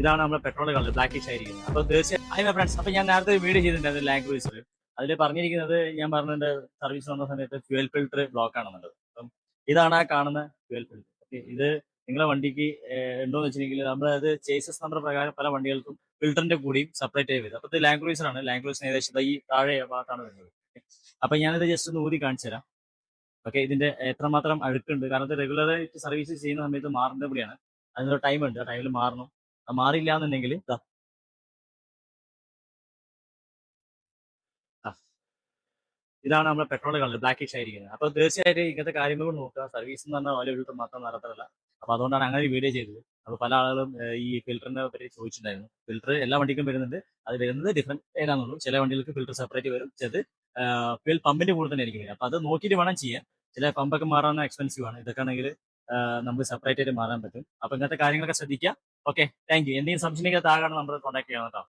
ഇതാണ് നമ്മുടെ petrol colour blackish ആയിരിക്കുന്നത്. അപ്പോൾ തീർച്ചയായും ഫ്രണ്ട്സ്, അപ്പോൾ ഞാൻ നേരത്തെ ഒരു വീഡിയോ ചെയ്തിട്ടുണ്ടായിരുന്നു ലാൻഡ് ക്രൂസർ. അതിൽ പറഞ്ഞിരിക്കുന്നത് ഞാൻ പറഞ്ഞിട്ടുണ്ട് സർവീസ് വന്ന സമയത്ത് ഫ്യൂൽ ഫിൽറ്റർ ബ്ലോക്ക് ആണെന്നുള്ളത്. അപ്പം ഇതാണ് ആ കാണുന്ന ഫ്യൂൽ ഫിൽറ്റർ. ഓക്കെ, ഇത് നിങ്ങളെ വണ്ടിക്ക് ഉണ്ടോന്ന് വെച്ചിട്ടുണ്ടെങ്കിൽ നമ്മളത് ചേസസ് നമ്പർ പ്രകാരം പല വണ്ടികൾക്കും ഫിൽറ്ററിന്റെ കൂടിയും സെപ്പറേറ്റ് ആയി വരും. അപ്പോൾ ഇത് ലാൻഡ് ക്രൂസർ ആണ്. ലാൻഡ് ക്രൂസർ ഏകദേശം ഈ താഴെ ഭാഗത്താണ് വരുന്നത്. അപ്പൊ ഞാനിത് ജസ്റ്റ് ഒന്ന് ഊതി കാണിച്ചു തരാം. ഓക്കെ, ഇതിന്റെ എത്രമാത്രം അഴുക്കുണ്ട്, കാരണം ഇത് റെഗുലറായിട്ട് സർവീസ് ചെയ്യുന്ന സമയത്ത് മാറേണ്ട കൂടിയാണ്. അതിനൊരു ടൈം ഉണ്ട്, ആ ടൈമിൽ മാറണം. അത് മാറിയില്ല എന്നുണ്ടെങ്കിൽ ഇതാണ് നമ്മുടെ പെട്രോൾ കളർ ബ്ലാക്കിഷ് ആയിരിക്കുന്നത്. അപ്പോൾ തീർച്ചയായിട്ടും ഇങ്ങനത്തെ കാര്യങ്ങൾ നോക്കുക. സർവീസ് എന്ന് പറഞ്ഞാൽ ഓയിൽ ഫിൽറ്റർ മാത്രം നടത്തല്ല. അപ്പോൾ അതുകൊണ്ടാണ് അങ്ങനെ ഒരു വീഡിയോ ചെയ്തത്. അപ്പോൾ പല ആളുകളും ഈ ഫിൽറ്ററിനെ പറ്റി ചോദിച്ചിട്ടുണ്ടായിരുന്നു. ഫിൽറ്റർ എല്ലാ വണ്ടിക്കും വരുന്നുണ്ട്. അത് വരുന്നത് ഡിഫറെന്റ് ഏതാണെന്നുള്ളൂ. ചില വണ്ടികൾക്ക് ഫിൽറ്റർ സെപ്പറേറ്റ് വരും, ചിലത് ഫ്യൂൽ പമ്പിന്റെ കൂടെ തന്നെ ആയിരിക്കും വരിക. അപ്പോൾ അത് നോക്കിയിട്ട് വേണം ചെയ്യാൻ. ചില പമ്പൊക്കെ മാറാൻ എക്സ്പെൻസീവ് ആണ്. ഇതൊക്കെ ആണെങ്കിൽ നമുക്ക് സെപ്പറേറ്റ് ആയിട്ട് മാറാൻ പറ്റും. അപ്പോൾ ഇങ്ങനത്തെ കാര്യങ്ങളൊക്കെ ശ്രദ്ധിക്കുക. Okay, thank you. എന്തെങ്കിലും സംശയം ഉണ്ടെങ്കിൽ താഴെ നമ്പർ കോൺടാക്ട് ചെയ്യണം കേട്ടോ.